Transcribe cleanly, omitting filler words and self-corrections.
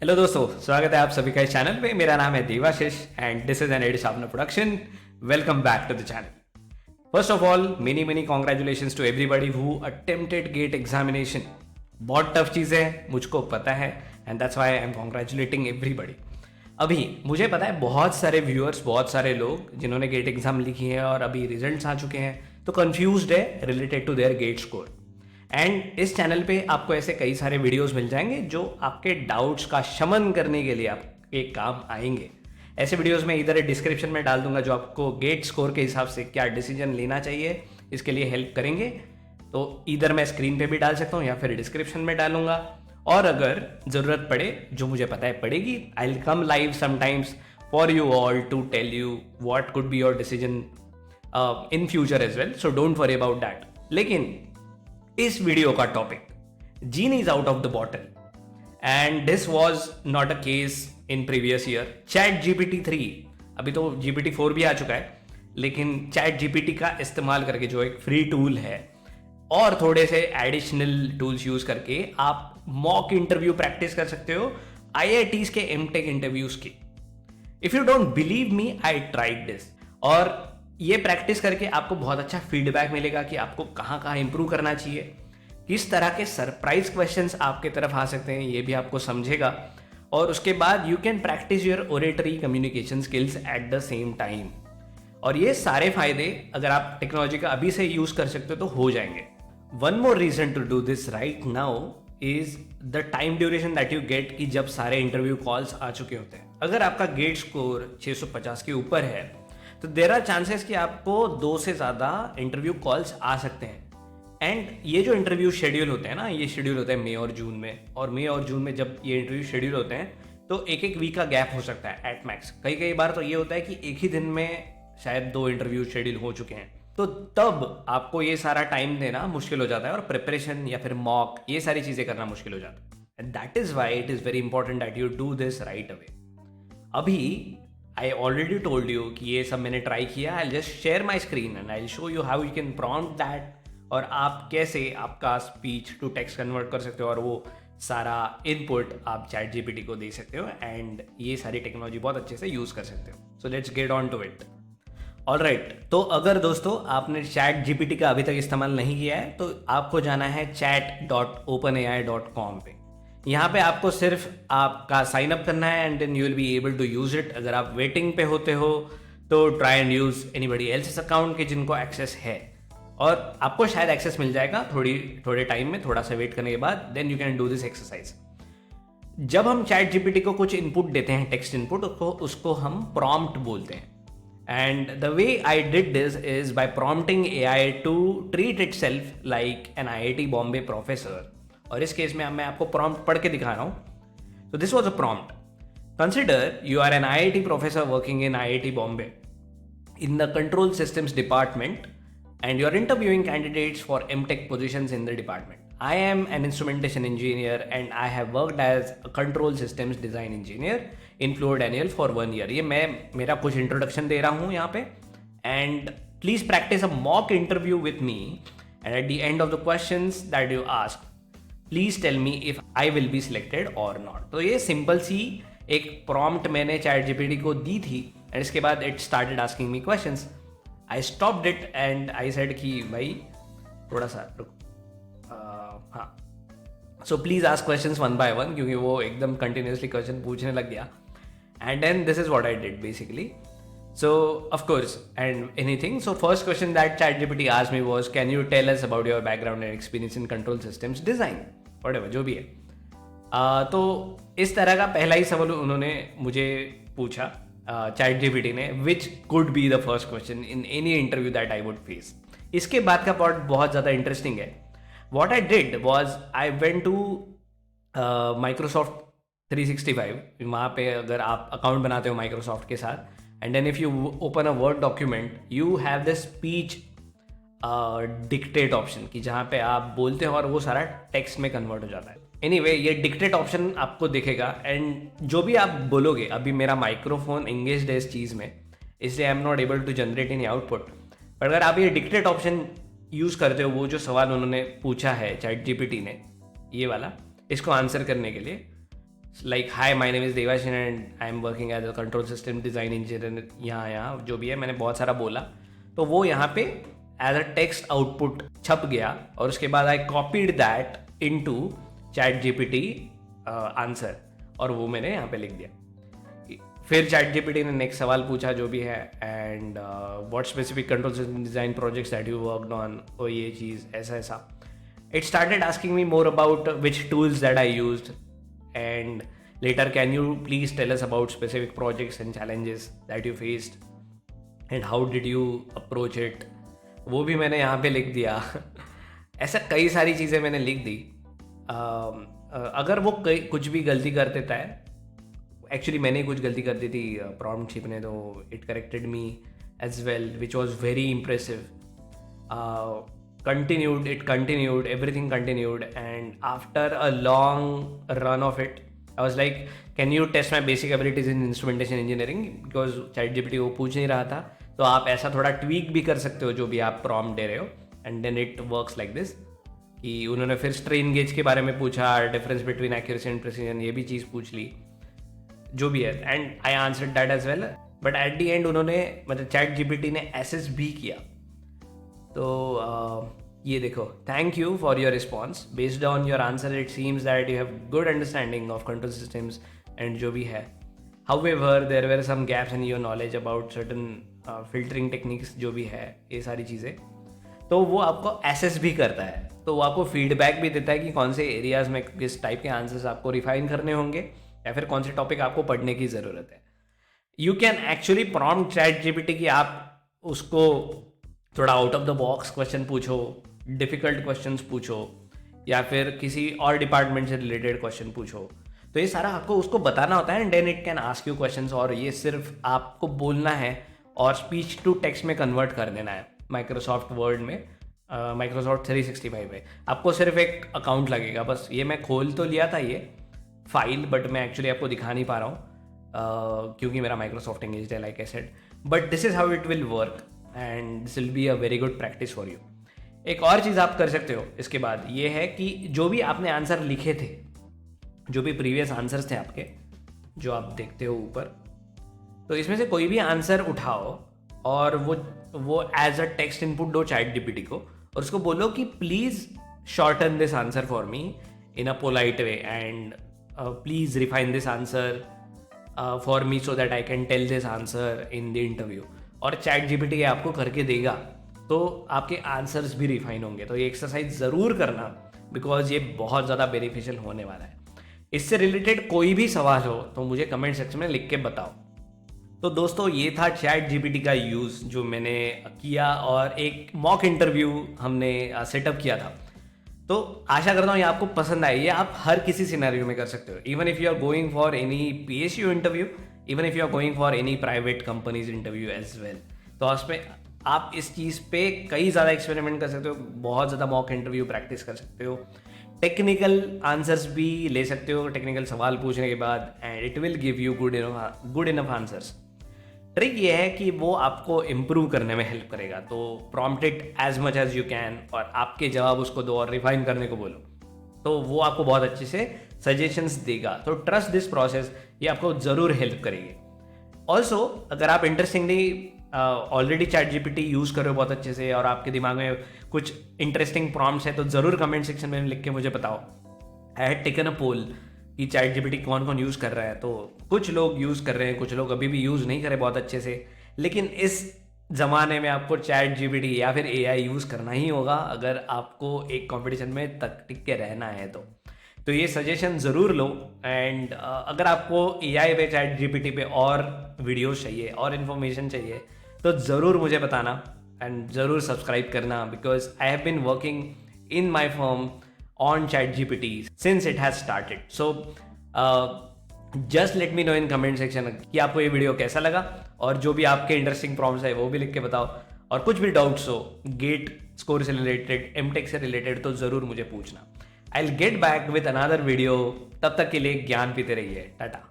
Hello दोस्तों, स्वागत है आप सभी का इस चैनल पे। मेरा नाम है Devashish and this is an ED sharpener production. Welcome back to the channel. First of all many congratulations to everybody who attempted GATE examination. बहुत टफ चीज़ है, मुझको पता है, and that's why I am congratulating everybody. अभी मुझे पता है बहुत सारे व्यूअर्स, बहुत सारे लोग जिन्होंने गेट एग्जाम लिखी है और अभी रिजल्ट्स आ चुके हैं तो कंफ्यूज्ड है related to their GATE score. And इस चैनल पे आपको ऐसे कई सारे वीडियोस मिल जाएंगे जो आपके डाउट्स का शमन करने के लिए आपके काम आएंगे। ऐसे वीडियोस में इधर डिस्क्रिप्शन में डाल दूंगा जो आपको गेट स्कोर के हिसाब से क्या डिसीजन लेना चाहिए इसके लिए हेल्प करेंगे। तो इधर मैं स्क्रीन पे भी डाल सकता हूँ या फिर डिस्क्रिप्शन में डालूंगा। और अगर ज़रूरत पड़े, जो मुझे पता है पड़ेगी, I will come live sometimes for you all to tell you what could be your decision in future as well, so don't worry about that. लेकिन इस वीडियो का topic genie is out of the bottle and this was not a case in previous year. Chat GPT 3, अभी तो GPT 4 भी आ चुका है, लेकिन chat GPT का इस्तेमाल करके, जो एक फ्री टूल है, और थोड़े से एडिशनल टूल्स यूज करके आप मॉक इंटरव्यू प्रैक्टिस कर सकते हो आईआईटीज के एमटेक इंटरव्यूज की। If you don't believe me, I tried this, और ये प्रैक्टिस करके आपको बहुत अच्छा फीडबैक मिलेगा कि आपको कहाँ कहाँ इंप्रूव करना चाहिए, किस तरह के सरप्राइज क्वेश्चंस आपके तरफ आ सकते हैं ये भी आपको समझेगा। और उसके बाद you can practice your oratory communication skills at the same time. और ये सारे फायदे अगर आप टेक्नोलॉजी का अभी से यूज कर सकते हो तो हो जाएंगे। One more reason to do this right now is the time duration that you get, कि जब सारे इंटरव्यू कॉल्स आ चुके होते हैं। अगर आपका गेट स्कोर 650 के ऊपर है तो देर आर चांसेस कि आपको 2 से ज़्यादा इंटरव्यू कॉल्स आ सकते हैं। एंड ये जो इंटरव्यू शेड्यूल होते हैं ना, ये शेड्यूल होते हैं मई और जून में, और मई और जून में जब ये इंटरव्यू शेड्यूल होते हैं तो एक एक वीक का गैप हो सकता है एट मैक्स। कई बार तो ये होता है कि एक ही दिन में शायद 2 इंटरव्यू शेड्यूल हो चुके हैं, तो तब आपको ये सारा टाइम देना मुश्किल हो जाता है और प्रिपरेशन या फिर मॉक, ये सारी चीज़ें करना मुश्किल हो जाता है। And that is why it is very important that you do this right away. अभी आई ऑलरेडी टोल्ड यू कि ये सब मैंने ट्राई किया। I just share my screen and I show you how you can prompt that, और आप कैसे आपका स्पीच टू टेक्स्ट कन्वर्ट कर सकते हो और वो सारा इनपुट आप चैट जीपीटी को दे सकते हो, एंड ये सारी टेक्नोलॉजी बहुत अच्छे से यूज़ कर सकते हो। So let's get on to it. Alright, तो अगर दोस्तों आपने चैट जीपीटी का अभी तक इस्तेमाल नहीं किया है तो आपको जाना है chat.openai.com पे। यहाँ पे आपको सिर्फ आपका साइन अप करना है and then you will be able to use it. अगर आप वेटिंग पे होते हो तो try and use anybody else's account के जिनको एक्सेस है, और आपको शायद एक्सेस मिल जाएगा थोड़े टाइम में, थोड़ा सा वेट करने के बाद then you can do this exercise. जब हम चैट जीपीटी को कुछ इनपुट देते हैं, टेक्स्ट इनपुट, उसको हम प्रॉम्प्ट बोलते हैं। And the way I did this is by prompting AI to treat itself like an IIT Bombay professor. और इस केस में मैं आपको प्रॉम्प्ट पढ़ के दिखा रहा हूं। तो this was a prompt: consider you are an IIT professor working in IIT Bombay in the control systems department and you're interviewing candidates for MTech positions in the department. I am an instrumentation engineer and I have worked as a control systems design engineer in Fluor Daniel for 1 year. ये मैं मेरा कुछ introduction दे रहा हूँ यहाँ पे, and please practice a mock interview with me and at the end of the questions that you ask please tell me if I will be selected और not. तो ये सिंपल सी एक प्रॉम्प्ट मैंने चैट जीपीटी को दी थी and इसके बाद it started asking me questions. I stopped it and I said कि भाई थोड़ा सा रुको, हाँ, so please ask questions one by one, क्योंकि वो एकदम कंटिन्यूसली क्वेश्चन पूछने लग गया। And then this is what I did basically. So of course, and anything. So first question that ChatGPT asked me was, can you tell us about your background and experience in control systems design? Whatever, जो भी है। तो इस तरह का पहला ही सवाल उन्होंने मुझे पूछा ChatGPT ने, which could be the first question in any interview that I would face. इसके बाद का पार्ट बहुत ज़्यादा इंटरेस्टिंग है। What I did was I went to Microsoft 365। वहाँ पे अगर आप अकाउंट बनाते हो माइक्रोसॉफ्ट के साथ, and then if you open a word document you have this speech dictate option, कि जहाँ पे आप बोलते हो और वो सारा टेक्स्ट में कन्वर्ट हो जाता है। anyway, ये डिक्टेट ऑप्शन आपको दिखेगा एंड जो भी आप बोलोगे, अभी मेरा माइक्रोफोन एंगेज्ड है इस चीज़ में, इसलिए I am not able to generate any output. पर अगर आप ये डिक्टेट ऑप्शन यूज़ करते हो, वो जो सवाल उन्होंने पूछा है चैट जीपीटी ने, ये वाला, इसको आंसर करने के लिए, like hi my name is Devashish and I am working as a control system design engineer, यहाँ जो भी है मैंने बहुत सारा बोला, तो वो यहाँ पे एज अ टेक्स्ट आउटपुट छप गया और उसके बाद I copied that into ChatGPT answer और वो मैंने यहाँ पे लिख दिया। फिर ChatGPT ने नेक्स्ट सवाल पूछा जो भी है, and what specific control system design projects that you worked on, और ये चीज़ ऐसा ऐसा। It started asking me more about which tools that I used, and later can you please tell us about specific projects and challenges that you faced and how did you approach it, वो भी मैंने यहाँ पे लिख दिया। ऐसा कई सारी चीज़ें मैंने लिख दी। अगर वो कुछ भी गलती कर देता है, एक्चुअली मैंने कुछ गलती कर दी थी प्रॉम्प्ट छिपने, तो it corrected me as well which was very impressive. it continued, everything continued, and after a long run of it I was like, can you test my basic abilities in instrumentation engineering, because ChatGPT वो पूछ नहीं रहा था, तो आप ऐसा थोड़ा tweak भी कर सकते हो जो भी आप प्रॉम्प्ट दे रहे हो, and then it works like this. कि उन्होंने फिर स्ट्रेन गेज के बारे में पूछा, difference between accuracy and precision, ये भी चीज़ पूछ ली जो भी है, and I answered that as well. But at the end उन्होंने मतलब ChatGPT ने एसेस भी किया। तो ये देखो, thank you for your response, based on your answer it seems that you have good understanding of control systems and जो भी है। However there were some gaps in your knowledge about certain filtering techniques जो भी है, ये सारी चीज़ें। तो वो आपको एसेस भी करता है, तो वो आपको फीडबैक भी देता है कि कौन से एरियाज़ में किस टाइप के आंसर्स आपको रिफाइन करने होंगे या फिर कौन से टॉपिक आपको पढ़ने की ज़रूरत है। You can actually prompt ChatGPT कि आप उसको थोड़ा out of the box question पूछो, डिफ़िकल्ट क्वेश्चंस पूछो, या फिर किसी और डिपार्टमेंट से रिलेटेड क्वेश्चन पूछो। तो ये सारा आपको उसको बताना होता है, and then it can ask you questions, और ये सिर्फ आपको बोलना है और स्पीच टू टेक्स्ट में कन्वर्ट कर देना है। माइक्रोसॉफ्ट वर्ड में, माइक्रोसॉफ्ट 365 में आपको सिर्फ एक अकाउंट लगेगा बस। ये मैं खोल तो लिया था ये फाइल, बट मैं एक्चुअली आपको दिखा नहीं पा रहा हूँ क्योंकि मेरा माइक्रोसॉफ्ट एंगेज्ड है, like I said. But this is how it will work, and this will be a very good practice for you. एक और चीज़ आप कर सकते हो इसके बाद, ये है कि जो भी आपने आंसर लिखे थे, जो भी प्रीवियस आंसर्स थे आपके जो आप देखते हो ऊपर, तो इसमें से कोई भी आंसर उठाओ और वो एज अ टेक्स्ट इनपुट दो ChatGPT को, और उसको बोलो कि please shorten this answer for me in a polite way, and please refine this answer for me so that I can tell this answer in the interview. और ChatGPT आपको करके देगा, तो आपके आंसर्स भी रिफाइन होंगे। तो ये एक्सरसाइज ज़रूर करना, बिकॉज ये बहुत ज़्यादा बेनिफिशियल होने वाला है। इससे रिलेटेड कोई भी सवाल हो तो मुझे कमेंट सेक्शन में लिख के बताओ। तो दोस्तों, ये था ChatGPT का यूज़ जो मैंने किया, और एक मॉक इंटरव्यू हमने सेटअप किया था। तो आशा करता हूँ ये आपको पसंद आई। ये आप हर किसी सिनेरियो में कर सकते हो, even if you are going for any PSU interview, even if you are going for any private companies interview as well. तो उसमें आप इस चीज़ पे कई ज़्यादा एक्सपेरिमेंट कर सकते हो, बहुत ज़्यादा मॉक इंटरव्यू प्रैक्टिस कर सकते हो, टेक्निकल आंसर्स भी ले सकते हो टेक्निकल सवाल पूछने के बाद, and it will give you good enough answers. Trick ये है कि वो आपको इम्प्रूव करने में हेल्प करेगा। तो prompt it as much as you can, और आपके जवाब उसको दो और रिफाइन करने को बोलो, तो वो आपको बहुत अच्छे से सजेशंस देगा। तो ट्रस्ट दिस प्रोसेस, ये आपको ज़रूर हेल्प करेगी। ऑल्सो अगर आप इंटरेस्टिंगली ऑलरेडी ChatGPT यूज़ कर रहे हो बहुत अच्छे से, और आपके दिमाग में कुछ इंटरेस्टिंग प्रॉम्प्ट्स है, तो ज़रूर कमेंट सेक्शन में लिख के मुझे बताओ। आई हैड टेकन अ पोल कि ChatGPT कौन कौन यूज़ कर रहा है। तो कुछ लोग यूज़ कर रहे हैं, कुछ लोग अभी भी यूज़ नहीं कर रहे बहुत अच्छे से, लेकिन इस ज़माने में आपको ChatGPT या फिर AI यूज़ करना ही होगा अगर आपको एक कॉम्पिटिशन में तक टिक के रहना है। तो ये सजेशन ज़रूर लो, एंड अगर आपको AI पे ChatGPT पे और वीडियोस चाहिए और इन्फॉर्मेशन चाहिए तो ज़रूर मुझे बताना, एंड ज़रूर सब्सक्राइब करना, because I have been working in my firm on ChatGPT since it has started. So just let me know in comment section कि आपको ये वीडियो कैसा लगा, और जो भी आपके इंटरेस्टिंग प्रॉब्लम्स है वो भी लिख के बताओ, और कुछ भी डाउट्स हो गेट स्कोर से रिलेटेड, MTech से रिलेटेड, तो ज़रूर मुझे पूछना। I will get back with another video. तब तक के लिए ज्ञान पीते रहिए। टाटा।